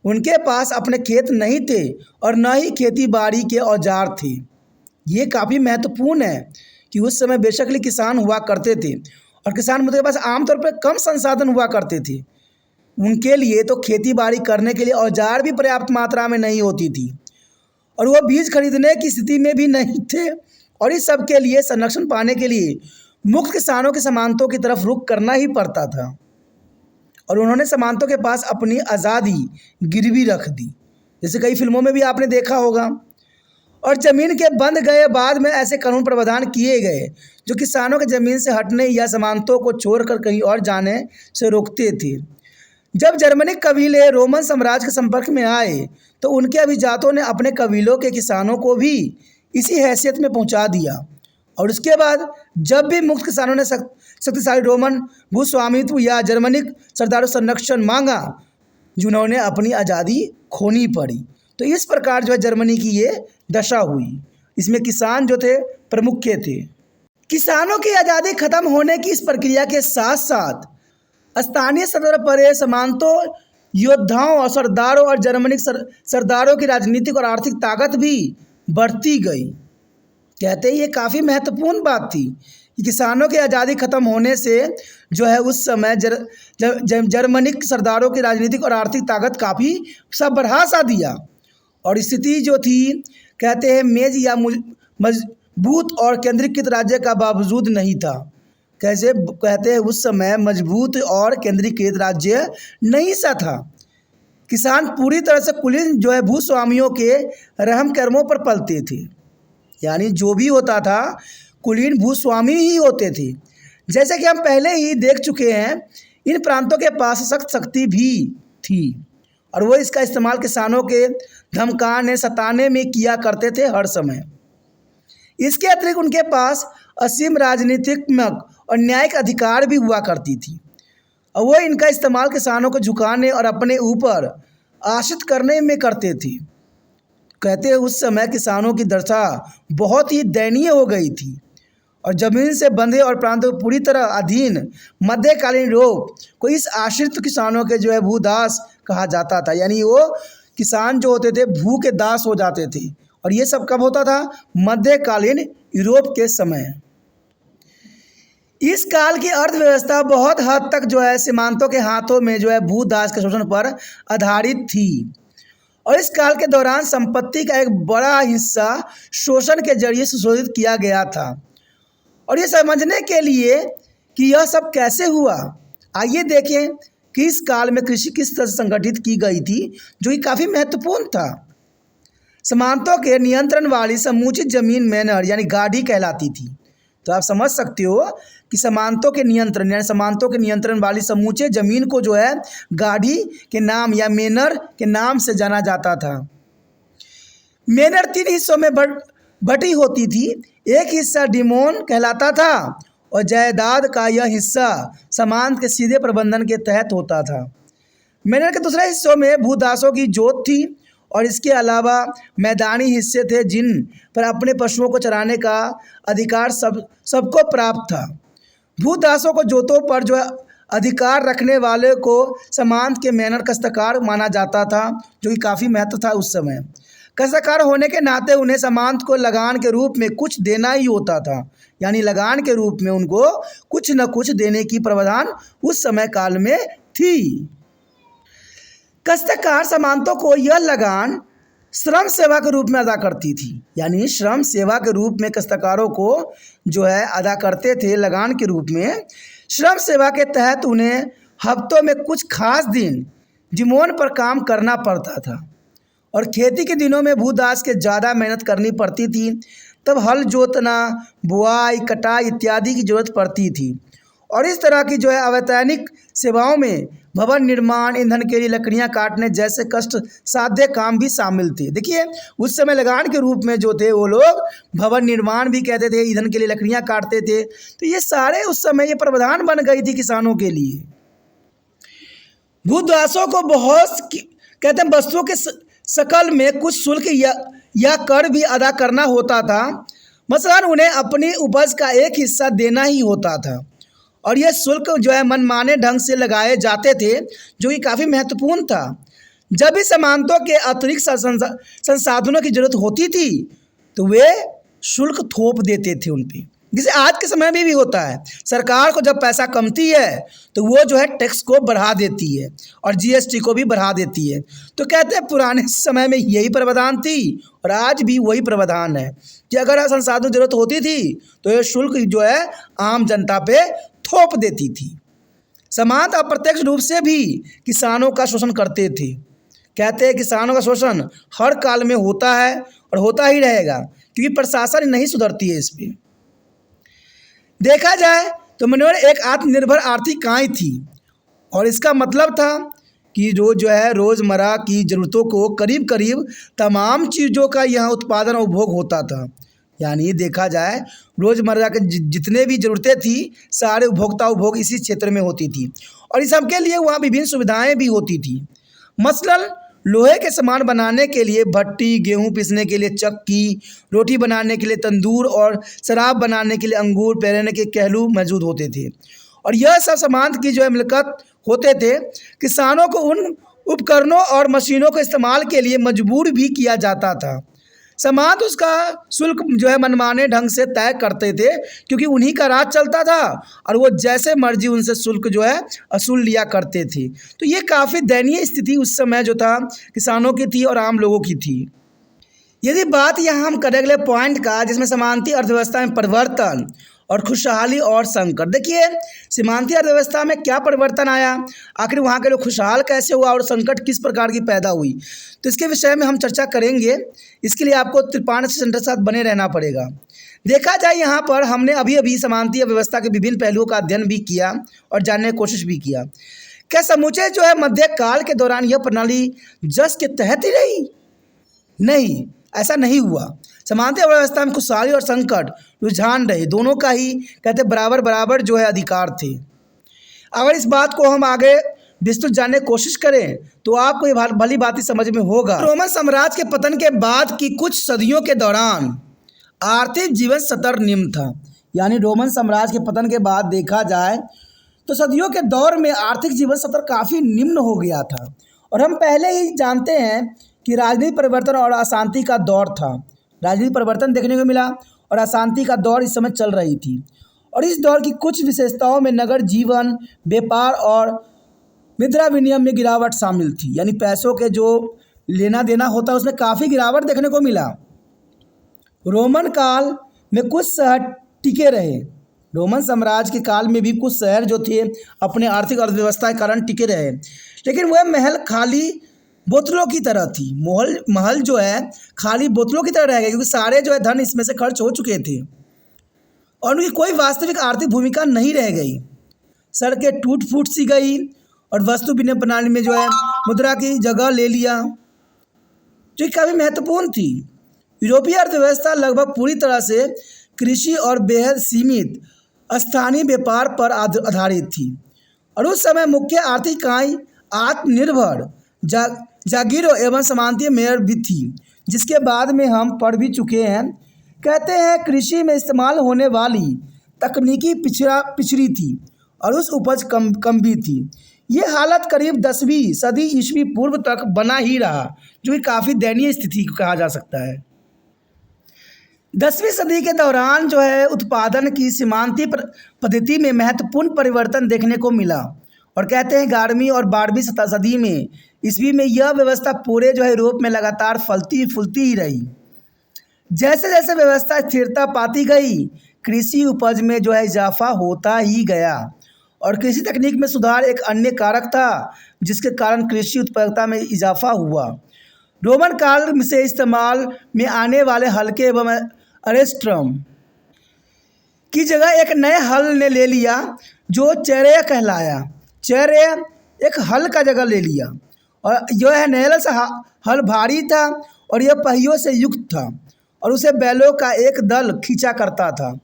उनके पास अपने खेत नहीं थे और न ही खेती बाड़ी के औजार थे। ये काफ़ी महत्वपूर्ण है कि उस समय बेशक ही किसान हुआ करते थे और किसान के पास आमतौर पर कम संसाधन हुआ करते थे। उनके लिए तो खेती बाड़ी करने के लिए औजार भी पर्याप्त मात्रा में नहीं होती थी और वो बीज खरीदने की स्थिति में भी नहीं थे। और इस सब के लिए संरक्षण पाने के लिए मुक्त किसानों के सामंतों की तरफ रुख करना ही पड़ता था और उन्होंने सामंतों के पास अपनी आज़ादी गिरवी रख दी, जैसे कई फिल्मों में भी आपने देखा होगा। और ज़मीन के बंद गए बाद में ऐसे कानून प्रावधान किए गए जो किसानों के ज़मीन से हटने या सामंतों को छोड़कर कहीं और जाने से रोकते थे। जब जर्मनिक कबीले रोमन साम्राज्य के संपर्क में आए तो उनके अभिजातों ने अपने कबीलों के किसानों को भी इसी हैसियत में पहुंचा दिया। और उसके बाद जब भी मुक्त किसानों ने शक्तिशाली रोमन भूस्वामित्व या जर्मनिक सरदारों संरक्षण मांगा, जिन्होंने अपनी आज़ादी खोनी पड़ी। तो इस प्रकार जो है जर्मनी की ये दशा हुई। इसमें किसान जो थे प्रमुख थे। किसानों की आज़ादी खत्म होने की इस प्रक्रिया के साथ साथ स्थानीय स्तर पर सामंतों, योद्धाओं और सरदारों और जर्मनिक सरदारों की राजनीतिक और आर्थिक ताकत भी बढ़ती गई। कहते हैं ये काफ़ी महत्वपूर्ण बात थी कि किसानों की आज़ादी खत्म होने से जो है उस समय जर्मनिक सरदारों की राजनीतिक और आर्थिक ताकत काफ़ी सब बढ़ा सा दिया। और स्थिति जो थी, कहते हैं मेज या मजबूत और केंद्रीकृत राज्य का बावजूद नहीं था। कैसे कहते हैं उस समय मजबूत और केंद्रीकृत राज्य नहीं सा था। किसान पूरी तरह से कुलीन जो है भूस्वामियों के रहम कर्मों पर पलते थे। यानी जो भी होता था कुलीन भूस्वामी ही होते थे। जैसे कि हम पहले ही देख चुके हैं, इन प्रांतों के पास सख्त शक्ति भी थी और वो इसका इस्तेमाल किसानों के धमकाने सताने में किया करते थे हर समय। इसके अतिरिक्त उनके पास असीम राजनीतिक और न्यायिक अधिकार भी हुआ करती थी और वो इनका इस्तेमाल किसानों को झुकाने और अपने ऊपर आश्रित करने में करते थे। कहते हैं उस समय किसानों की दशा बहुत ही दयनीय हो गई थी और ज़मीन से बंधे और प्रांतों को पूरी तरह अधीन मध्यकालीन यूरोप को इस आश्रित किसानों के जो है भूदास कहा जाता था। यानी वो किसान जो होते थे भू के दास हो जाते थे। और ये सब कब होता था? मध्यकालीन यूरोप के समय। इस काल की अर्थव्यवस्था बहुत हद तक जो है सीमांतों के हाथों में जो है भूदास के शोषण पर आधारित थी और इस काल के दौरान संपत्ति का एक बड़ा हिस्सा शोषण के जरिए सुशोधित किया गया था। और ये समझने के लिए कि यह सब कैसे हुआ, आइए देखें कि इस काल में कृषि किस तरह से संगठित की गई थी, जो कि काफ़ी महत्वपूर्ण था। सामंतों के नियंत्रण वाली समुचित जमीन मैनर यानी गाढ़ी कहलाती थी। तो आप समझ सकते हो कि सामंतों के नियंत्रण यानी सामंतों के नियंत्रण वाली समूचे जमीन को जो है गाढ़ी के नाम या मेनर के नाम से जाना जाता था। मेनर 3 हिस्सों में बटी होती थी। एक हिस्सा डिमोन कहलाता था और जायदाद का यह हिस्सा सामंत के सीधे प्रबंधन के तहत होता था। मेनर के दूसरे हिस्सों में भूदासों की जोत थी और इसके अलावा मैदानी हिस्से थे जिन पर अपने पशुओं को चराने का अधिकार सबको प्राप्त था। भूदासों को जोतों पर जो अधिकार रखने वाले को सामंत के मेनर काश्तकार माना जाता था, जो कि काफ़ी महत्व था उस समय। काश्तकार होने के नाते उन्हें सामंत को लगान के रूप में कुछ देना ही होता था। यानी लगान के रूप में उनको कुछ न कुछ देने की प्रावधान उस समय काल में थी। काश्तकार सामंतों को यह लगान श्रम सेवा के रूप में अदा करती थी। यानी श्रम सेवा के रूप में काश्तकारों को जो है अदा करते थे लगान के रूप में। श्रम सेवा के तहत उन्हें हफ्तों में कुछ खास दिन डिमोन पर काम करना पड़ता था और खेती के दिनों में भूदास के ज़्यादा मेहनत करनी पड़ती थी। तब हल जोतना, बुआई, कटाई इत्यादि की जरूरत पड़ती थी। और इस तरह की जो है अवैतनिक सेवाओं में भवन निर्माण, ईंधन के लिए लकड़ियां काटने जैसे कष्ट साध्य काम भी शामिल थे। देखिए उस समय लगान के रूप में जो थे वो लोग भवन निर्माण भी कहते थे, ईंधन के लिए लकड़ियां काटते थे। तो ये सारे उस समय ये प्रावधान बन गई थी किसानों के लिए। भूदासों को बहुत कहते हैं वस्तुओं के शकल में कुछ शुल्क या कर भी अदा करना होता था। मसलन उन्हें अपनी उपज का एक हिस्सा देना ही होता था और यह शुल्क जो है मनमाने ढंग से लगाए जाते थे, जो कि काफ़ी महत्वपूर्ण था। जब भी सामंतों के अतिरिक्त संसाधनों की जरूरत होती थी तो वे शुल्क थोप देते थे उन पे, जैसे आज के समय में भी होता है। सरकार को जब पैसा कमती है तो वो जो है टैक्स को बढ़ा देती है और जीएसटी को भी बढ़ा देती है। तो कहते हैं पुराने समय में यही प्रावधान थी और आज भी वही प्रावधान है कि अगर संसाधन जरूरत होती थी तो ये शुल्क जो है आम जनता पे थोप देती थी। सामंत अप्रत्यक्ष रूप से भी किसानों का शोषण करते थे। कहते हैं किसानों का शोषण हर काल में होता है और होता ही रहेगा, क्योंकि प्रशासन नहीं सुधरती है इस पर। देखा जाए तो मनोर एक आत्मनिर्भर आर्थिक इकाई थी और इसका मतलब था कि जो है रोज़मर्रा की ज़रूरतों को करीब करीब तमाम चीज़ों का यहाँ उत्पादन और उपभोग होता था। यानी देखा जाए रोज़मर्रा के जितने भी ज़रूरतें थी सारे उपभोग इसी क्षेत्र में होती थी और इस सबके लिए वहाँ विभिन्न सुविधाएं भी होती थी। मसलन लोहे के सामान बनाने के लिए भट्टी, गेहूं पीसने के लिए चक्की, रोटी बनाने के लिए तंदूर और शराब बनाने के लिए अंगूर पेरने के कहलू मौजूद होते थे। और यह सब सामान की जो है मिलकत होते थे। किसानों को उन उपकरणों और मशीनों के इस्तेमाल के लिए मजबूर भी किया जाता था। सामान उसका शुल्क जो है मनमाने ढंग से तय करते थे क्योंकि उन्हीं का राज चलता था और वो जैसे मर्जी उनसे शुल्क जो है वसूल लिया करते थे। तो ये काफ़ी दयनीय स्थिति उस समय जो था किसानों की थी और आम लोगों की थी। यदि बात यहाँ हम करें अगले पॉइंट का जिसमें सीमांतीय अर्थव्यवस्था में परिवर्तन और खुशहाली और संकट। देखिए सीमांतीय अर्थव्यवस्था में क्या परिवर्तन आया, आखिर वहाँ के लोग खुशहाल कैसे हुआ और संकट किस प्रकार की पैदा हुई, तो इसके विषय में हम चर्चा करेंगे। इसके लिए आपको त्रिपाण सेंटर के साथ बने रहना पड़ेगा। देखा जाए यहाँ पर हमने अभी सीमांतीय व्यवस्था के विभिन्न पहलुओं का अध्ययन भी किया और जानने की कोशिश भी किया। क्या समूचे जो है मध्यकाल के दौरान यह प्रणाली जस के तहत ही रही? नहीं, ऐसा नहीं हुआ। सीमांतीय व्यवस्था में खुशहाली और संकट रुझान रहे, दोनों का ही कहते बराबर बराबर जो है अधिकार थे। अगर इस बात को हम आगे विस्तृत जानने की कोशिश करें तो आपको ये भली भांति समझ में होगा। रोमन साम्राज्य के पतन के बाद की कुछ सदियों के दौरान आर्थिक जीवन स्तर निम्न था। यानी रोमन साम्राज्य के पतन के बाद देखा जाए तो सदियों के दौर में आर्थिक जीवन स्तर काफ़ी निम्न हो गया था। और हम पहले ही जानते हैं कि राजनीतिक परिवर्तन और अशांति का दौर था। राजनीतिक परिवर्तन देखने को मिला और अशांति का दौर इस समय चल रही थी। और इस दौर की कुछ विशेषताओं में नगर जीवन, व्यापार और मुद्रा विनिमय में गिरावट शामिल थी। यानी पैसों के जो लेना देना होता है उसमें काफ़ी गिरावट देखने को मिला। रोमन काल में कुछ शहर टिके रहे। रोमन साम्राज्य के काल में भी कुछ शहर जो थे अपने आर्थिक अर्थव्यवस्था के कारण टिके रहे, लेकिन वह महल खाली बोतलों की तरह थी। महल जो है खाली बोतलों की तरह रह गए क्योंकि सारे जो है धन इसमें से खर्च हो चुके थे और उनकी कोई वास्तविक आर्थिक भूमिका नहीं रह गई। सड़कें टूट फूट सी गई और वस्तु विनिमय प्रणाली में जो है मुद्रा की जगह ले लिया, जो काफ़ी महत्वपूर्ण थी। यूरोपीय अर्थव्यवस्था लगभग पूरी तरह से कृषि और बेहद सीमित स्थानीय व्यापार पर आधारित थी और उस समय मुख्य आर्थिक इकाई आत्मनिर्भर जागीरों एवं सामंतीय मेयर भी थी, जिसके बाद में हम पढ़ भी चुके हैं। कहते हैं कृषि में इस्तेमाल होने वाली तकनीकी पिछड़ी थी और उस उपज कम भी थी। ये हालत करीब 10वीं सदी ईस्वी पूर्व तक बना ही रहा, जो कि काफ़ी दयनीय स्थिति कहा जा सकता है। 10वीं सदी के दौरान जो है उत्पादन की सीमांतीय पद्धति में महत्वपूर्ण परिवर्तन देखने को मिला और कहते हैं 11वीं और 12वीं सदी में ईस्वी में यह व्यवस्था पूरे जो है यूरोप में लगातार फलती फूलती ही रही। जैसे जैसे व्यवस्था स्थिरता पाती गई, कृषि उपज में जो है इजाफा होता ही गया और कृषि तकनीक में सुधार एक अन्य कारक था जिसके कारण कृषि उत्पादकता में इजाफा हुआ। रोमन काल से इस्तेमाल में आने वाले हल्के एवं अरेस्ट्रम की जगह एक नए हल ने ले लिया जो चैरेय कहलाया। चैरेय एक हल का जगह ले लिया और जो है नहल से हल भारी था और यह पहियों से युक्त था और उसे बैलों का एक दल खींचा करता था।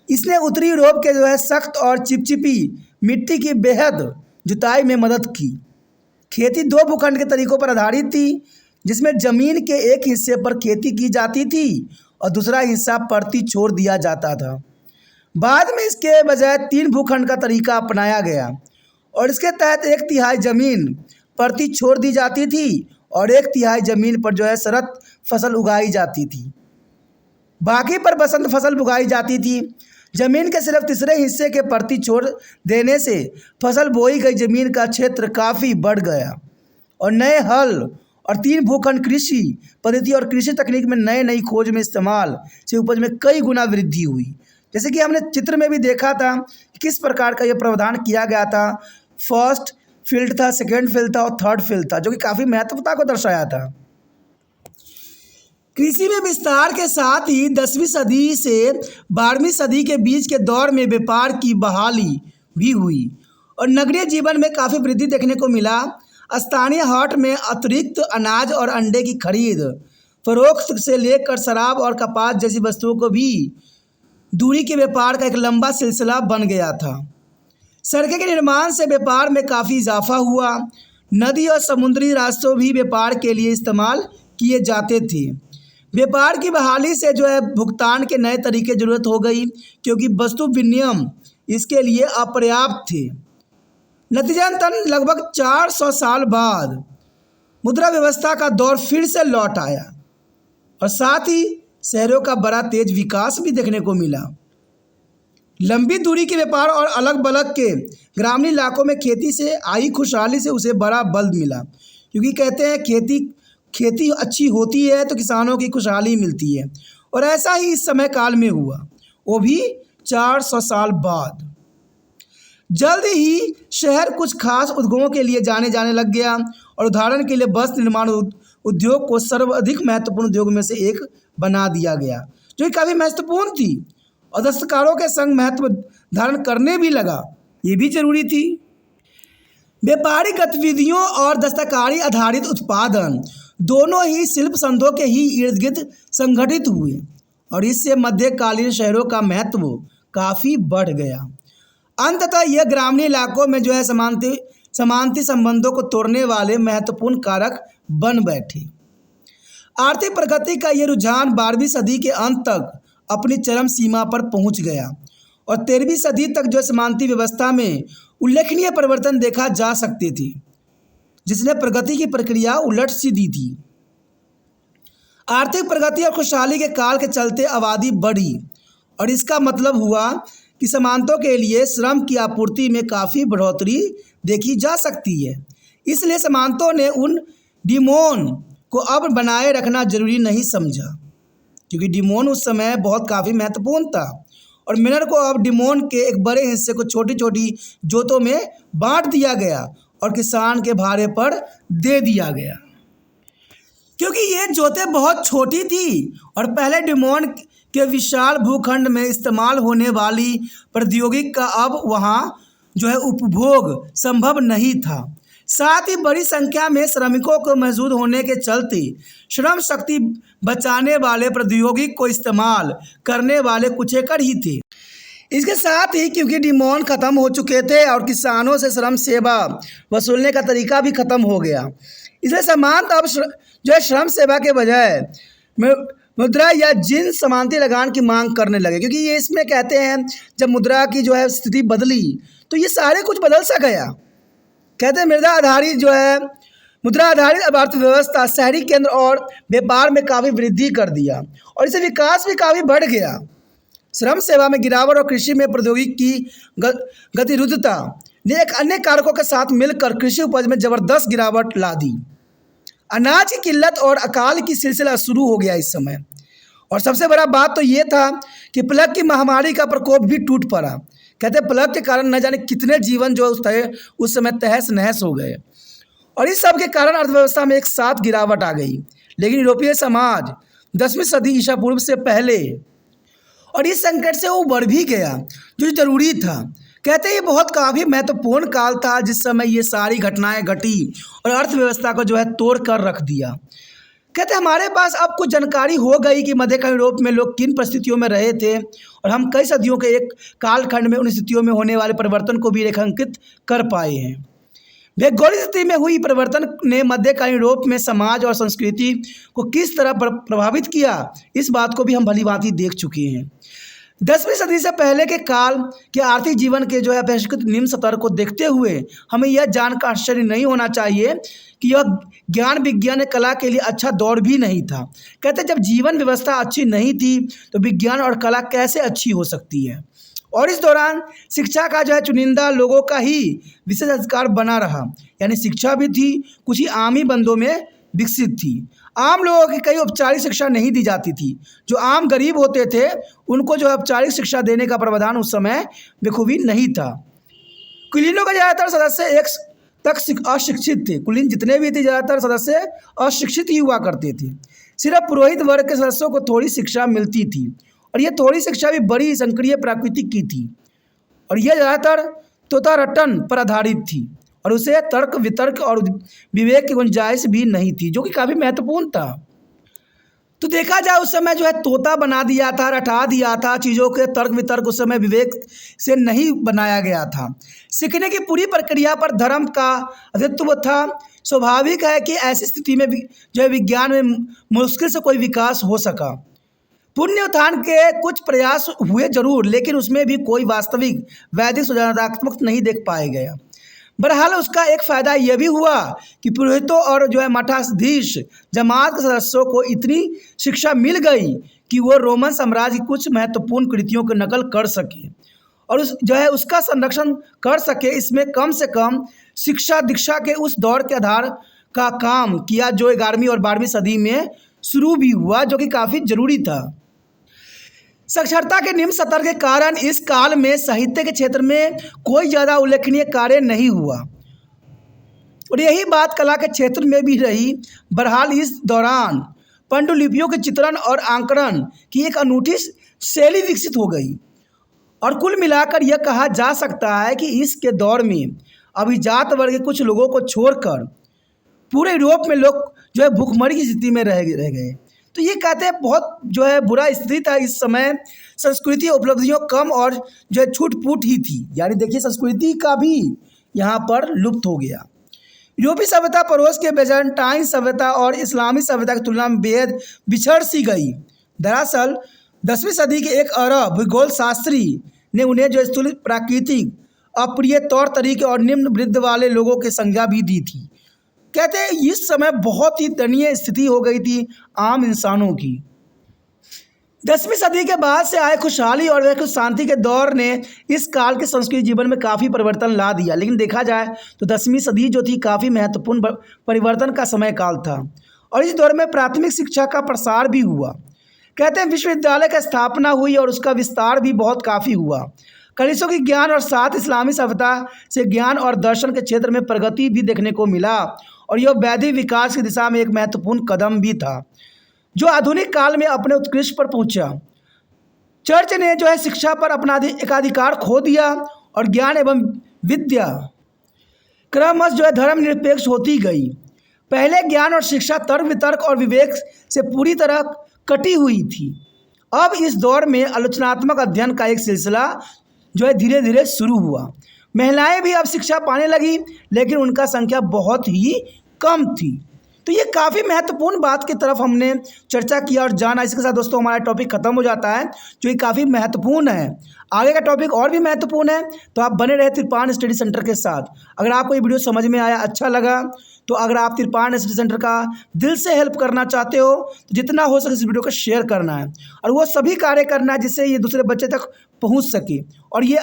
इसने उत्तरी यूरोप के जो है सख्त और चिपचिपी मिट्टी की बेहद जुताई में मदद की। खेती 2 भूखंड के तरीकों पर आधारित थी, जिसमें ज़मीन के एक हिस्से पर खेती की जाती थी और दूसरा हिस्सा परती छोड़ दिया जाता था। बाद में इसके बजाय 3 भूखंड का तरीका अपनाया गया और इसके तहत 1/3 ज़मीन परती छोड़ दी जाती थी और 1/3 ज़मीन पर जो है शरद फसल उगाई जाती थी। बाकी पर बसंत फसल उगाई जाती थी। ज़मीन के सिर्फ तीसरे हिस्से के परती छोड़ देने से फसल बोई गई ज़मीन का क्षेत्र काफ़ी बढ़ गया और नए हल और 3 भूखंड कृषि पद्धति और कृषि तकनीक में नई खोज में इस्तेमाल से उपज में कई गुना वृद्धि हुई। जैसे कि हमने चित्र में भी देखा था किस प्रकार का यह प्रावधान किया गया था। फर्स्ट फील्ड था, सेकेंड फील्ड था और थर्ड फील्ड था, जो कि काफ़ी महत्वता को दर्शाया था। कृषि में विस्तार के साथ ही 10वीं सदी से 12वीं सदी के बीच के दौर में व्यापार की बहाली भी हुई और नगरीय जीवन में काफ़ी वृद्धि देखने को मिला। स्थानीय हाट में अतिरिक्त अनाज और अंडे की खरीद फरोख्त से लेकर शराब और कपास जैसी वस्तुओं को भी दूरी के व्यापार का एक लंबा सिलसिला बन गया था। सड़कें के निर्माण से व्यापार में काफ़ी इजाफा हुआ। नदी और समुद्री रास्तों भी व्यापार के लिए इस्तेमाल किए जाते थे। व्यापार की बहाली से भुगतान के नए तरीके ज़रूरत हो गई, क्योंकि वस्तु विनिमय इसके लिए अपर्याप्त थे। नतीजतन लगभग 400 साल बाद मुद्रा व्यवस्था का दौर फिर से लौट आया और साथ ही शहरों का बड़ा तेज विकास भी देखने को मिला। लंबी दूरी के व्यापार और अलग बलग के ग्रामीण इलाकों में खेती से आई खुशहाली से उसे बड़ा बल मिला, क्योंकि कहते हैं खेती अच्छी होती है तो किसानों की खुशहाली मिलती है। और ऐसा ही इस समय काल में हुआ, वो भी 400 साल बाद। जल्द ही शहर कुछ खास उद्योगों के लिए जाने लग गया और उदाहरण के लिए वस्त्र निर्माण उद्योग को सर्वाधिक महत्वपूर्ण उद्योग में से एक बना दिया गया, जो कि काफ़ी महत्वपूर्ण थी और दस्तकारों के संग महत्व धारण करने भी लगा। ये भी जरूरी थी। व्यापारिक गतिविधियों और दस्तकारी आधारित उत्पादन दोनों ही शिल्प संघों के ही इर्द गिर्द संगठित हुए और इससे मध्यकालीन शहरों का महत्व काफ़ी बढ़ गया। अंततः यह ग्रामीण इलाकों में समानती संबंधों को तोड़ने वाले महत्वपूर्ण कारक बन बैठे। आर्थिक प्रगति का यह रुझान 12वीं सदी के अंत तक अपनी चरम सीमा पर पहुंच गया और 13वीं सदी तक समानती व्यवस्था में उल्लेखनीय परिवर्तन देखा जा सकते थे, जिसने प्रगति की प्रक्रिया उलट सी दी थी। आर्थिक प्रगति और खुशहाली के काल के चलते आबादी बढ़ी और इसका मतलब हुआ कि समानताओं के लिए श्रम की आपूर्ति में काफ़ी बढ़ोतरी देखी जा सकती है। इसलिए समानताओं ने उन डिमोन को अब बनाए रखना जरूरी नहीं समझा, क्योंकि डिमोन उस समय काफ़ी महत्वपूर्ण था और मिनर को अब डिमोन के एक बड़े हिस्से को छोटी छोटी जोतों में बांट दिया गया और किसान के भाड़े पर दे दिया गया, क्योंकि ये जोतें बहुत छोटी थी और पहले डिमोन के विशाल भूखंड में इस्तेमाल होने वाली प्रौद्योगिकी का अब वहाँ उपभोग संभव नहीं था। साथ ही बड़ी संख्या में श्रमिकों को मौजूद होने के चलते श्रम शक्ति बचाने वाले प्रौद्योगिकी को इस्तेमाल करने वाले कुछ एकड़ ही थे। इसके साथ ही क्योंकि डिमोन ख़त्म हो चुके थे और किसानों से श्रम सेवा वसूलने का तरीका भी ख़त्म हो गया, इसलिए समानता अब श्रम सेवा के बजाय मुद्रा या जिन्स समानती लगान की मांग करने लगे, क्योंकि ये इसमें कहते हैं जब मुद्रा की स्थिति बदली तो ये सारे कुछ बदल सा गया। कहते हैं मुद्रा आधारित अर्थव्यवस्था शहरी केंद्र और व्यापार में काफ़ी वृद्धि कर दिया और इससे विकास भी काफ़ी बढ़ गया। श्रम सेवा में गिरावट और कृषि में प्रौद्योगिकी की गतिरुद्धता ने एक अन्य कारकों के साथ मिलकर कृषि उपज में ज़बरदस्त गिरावट ला दी। अनाज की किल्लत और अकाल की सिलसिला शुरू हो गया इस समय, और सबसे बड़ा बात तो ये था कि प्लग की महामारी का प्रकोप भी टूट पड़ा। कहते हैं प्लग के कारण न जाने कितने जीवन उस समय तहस नहस हो गए और इस सब के कारण अर्थव्यवस्था में एक साथ गिरावट आ गई। लेकिन यूरोपीय समाज 10वीं सदी ईसा पूर्व से पहले और इस संकट से उबर भी गया, जो जरूरी था। कहते हैं ये बहुत काफ़ी महत्वपूर्ण काल था जिस समय ये सारी घटनाएं घटी और अर्थव्यवस्था को तोड़ कर रख दिया। कहते हमारे पास अब कुछ जानकारी हो गई कि मध्यकालीन यूरोप में लोग किन परिस्थितियों में रहे थे और हम कई सदियों के एक कालखंड में उन स्थितियों में होने वाले परिवर्तन को भी रेखांकित कर पाए हैं। भौगोलिक स्थिति में हुई परिवर्तन ने मध्यकालीन यूरोप में समाज और संस्कृति को किस तरह प्रभावित किया, इस बात को भी हम भलीभांति देख चुके हैं। 10वीं सदी से पहले के काल के आर्थिक जीवन के अपेक्षाकृत निम्न स्तर को देखते हुए हमें यह जानकर आश्चर्य नहीं होना चाहिए कि यह ज्ञान विज्ञान कला के लिए अच्छा दौर भी नहीं था। कहते जब जीवन व्यवस्था अच्छी नहीं थी तो विज्ञान और कला कैसे अच्छी हो सकती है। और इस दौरान शिक्षा का चुनिंदा लोगों का ही विशेष अधिकार बना रहा, यानी शिक्षा भी थी कुछ ही आम ही बंदों में विकसित थी। आम लोगों की कई औपचारिक शिक्षा नहीं दी जाती थी। जो आम गरीब होते थे उनको औपचारिक शिक्षा देने का प्रावधान उस समय बखूबी नहीं था। कुलीनों का ज़्यादातर सदस्य एक तक अशिक्षित थे। कुलीन जितने भी थे ज़्यादातर सदस्य अशिक्षित ही हुआ करते थे। सिर्फ पुरोहित वर्ग के सदस्यों को थोड़ी शिक्षा मिलती थी और यह थोड़ी शिक्षा भी बड़ी संकीर्ण प्रकृति की थी और यह ज़्यादातर तोता रटन पर आधारित थी और उसे तर्क वितर्क और विवेक की गुंजाइश भी नहीं थी, जो कि काफ़ी महत्वपूर्ण था। तो देखा जाए उस समय जो है तोता बना दिया था, रटा दिया था, चीज़ों के तर्क वितर्क उस समय विवेक से नहीं बनाया गया था। सीखने की पूरी प्रक्रिया पर धर्म का अधित्व था। स्वाभाविक है कि ऐसी स्थिति में जो है विज्ञान में मुश्किल से कोई विकास हो सका। पुनरुत्थान के कुछ प्रयास हुए जरूर, लेकिन उसमें भी कोई वास्तविक वैदिक सुधारात्मक नहीं देख पाया गया। बहरहाल उसका एक फ़ायदा यह भी हुआ कि पुरोहितों और जो है मठाधीश जमात के सदस्यों को इतनी शिक्षा मिल गई कि वो रोमन साम्राज्य की कुछ महत्वपूर्ण कृतियों की नकल कर सके और उसका संरक्षण कर सके। इसमें कम से कम शिक्षा दीक्षा के उस दौर के आधार का काम किया जो 11वीं और 12वीं सदी में शुरू भी हुआ, जो कि काफ़ी ज़रूरी था। साक्षरता के निम्न स्तर के कारण इस काल में साहित्य के क्षेत्र में कोई ज़्यादा उल्लेखनीय कार्य नहीं हुआ और यही बात कला के क्षेत्र में भी रही। बहरहाल इस दौरान पांडुलिपियों के चित्रण और आंकड़न की एक अनूठी शैली विकसित हो गई और कुल मिलाकर यह कहा जा सकता है कि इसके दौर में अभिजात वर्ग के कुछ लोगों को छोड़कर पूरे यूरोप में लोग जो है भूखमरी की स्थिति में रह गए। तो ये कहते हैं बहुत जो है बुरा स्थिति था इस समय। संस्कृति उपलब्धियों कम और जो है छूट फूट ही थी, यानी देखिए संस्कृति का भी यहाँ पर लुप्त हो गया। यूरोपीय सभ्यता पड़ोस के बेजांटाइन सभ्यता और इस्लामी सभ्यता की तुलना में बेहद बिछड़ सी गई। दरअसल 10वीं सदी के एक अरब भूगोल शास्त्री ने उन्हें जो स्थूल प्राकृतिक अप्रिय तौर तरीके और निम्न वृद्धि वाले लोगों की संज्ञा भी दी थी। कहते हैं इस समय बहुत ही दयनीय स्थिति हो गई थी आम इंसानों की। 10वीं सदी के बाद से आए खुशहाली और शांति के दौर ने इस काल के संस्कृति जीवन में काफ़ी परिवर्तन ला दिया। लेकिन देखा जाए तो 10वीं सदी जो थी काफ़ी महत्वपूर्ण परिवर्तन का समय काल था और इस दौर में प्राथमिक शिक्षा का प्रसार भी हुआ। कहते हैं विश्वविद्यालय की स्थापना हुई और उसका विस्तार भी बहुत काफ़ी हुआ। कलिसों की ज्ञान और साथ इस्लामी सभ्यता से ज्ञान और दर्शन के क्षेत्र में प्रगति भी देखने को मिला और यह वैदिक विकास की दिशा में एक महत्वपूर्ण कदम भी था जो आधुनिक काल में अपने उत्कृष्ट पर पहुंचा। चर्च ने जो है शिक्षा पर अपना एकाधिकार खो दिया और ज्ञान एवं विद्या क्रमश जो है धर्मनिरपेक्ष होती गई। पहले ज्ञान और शिक्षा तर्क वितर्क और विवेक से पूरी तरह कटी हुई थी। अब इस दौर में आलोचनात्मक अध्ययन का एक सिलसिला जो है धीरे धीरे शुरू हुआ। महिलाएं भी अब शिक्षा पाने लगी, लेकिन उनका संख्या बहुत ही कम थी। तो ये काफ़ी महत्वपूर्ण बात की तरफ हमने चर्चा किया और जाना। इसके साथ दोस्तों हमारा टॉपिक ख़त्म हो जाता है, जो ये काफ़ी महत्वपूर्ण है। आगे का टॉपिक और भी महत्वपूर्ण है, तो आप बने रहे तिरपान स्टडी सेंटर के साथ। अगर आपको ये वीडियो समझ में आया, अच्छा लगा, तो अगर आप तिरपान स्टडी सेंटर का दिल से हेल्प करना चाहते हो तो जितना हो सके इस वीडियो को शेयर करना है और वो सभी कार्य करना है जिससे ये दूसरे बच्चे तक पहुँच सके। और ये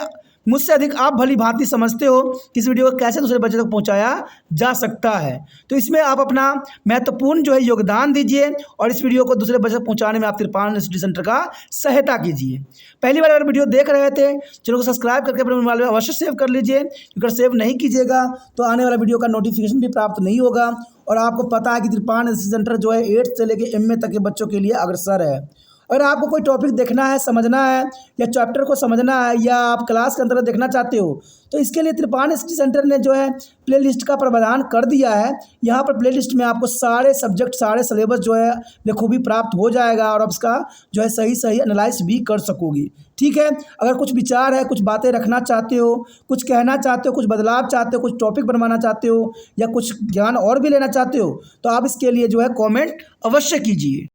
मुझसे अधिक आप भली भांति समझते हो कि इस वीडियो को कैसे दूसरे बच्चे तक पहुंचाया जा सकता है, तो इसमें आप अपना महत्वपूर्ण जो है योगदान दीजिए और इस वीडियो को दूसरे बच्चे तक पहुंचाने में आप तिरपान स्टडी सेंटर का सहायता कीजिए। पहली बार अगर वीडियो देख रहे थे चैनल को सब्सक्राइब करके अपने मोबाइल में अवश्य सेव कर लीजिए, क्योंकि अगर सेव नहीं कीजिएगा तो आने वाला वीडियो का नोटिफिकेशन भी प्राप्त नहीं होगा। और आपको पता है कि तिरपान स्टडी सेंटर जो है 8th से लेकर MA तक के बच्चों के लिए अग्रसर है। अगर आपको कोई टॉपिक देखना है, समझना है या चैप्टर को समझना है या आप क्लास के अंदर देखना चाहते हो, तो इसके लिए तिरपान स्टडी सेंटर ने जो है प्लेलिस्ट का प्रावधान कर दिया है। यहाँ पर प्लेलिस्ट में आपको सारे सब्जेक्ट, सारे सिलेबस जो है बखूबी प्राप्त हो जाएगा और आप इसका जो है सही एनालाइज भी कर सकोगी। ठीक है, अगर कुछ विचार है, कुछ बातें रखना चाहते हो, कुछ कहना चाहते हो, कुछ बदलाव चाहते हो, कुछ टॉपिक बनवाना चाहते हो या कुछ ज्ञान और भी लेना चाहते हो, तो आप इसके लिए जो है कमेंट अवश्य कीजिए।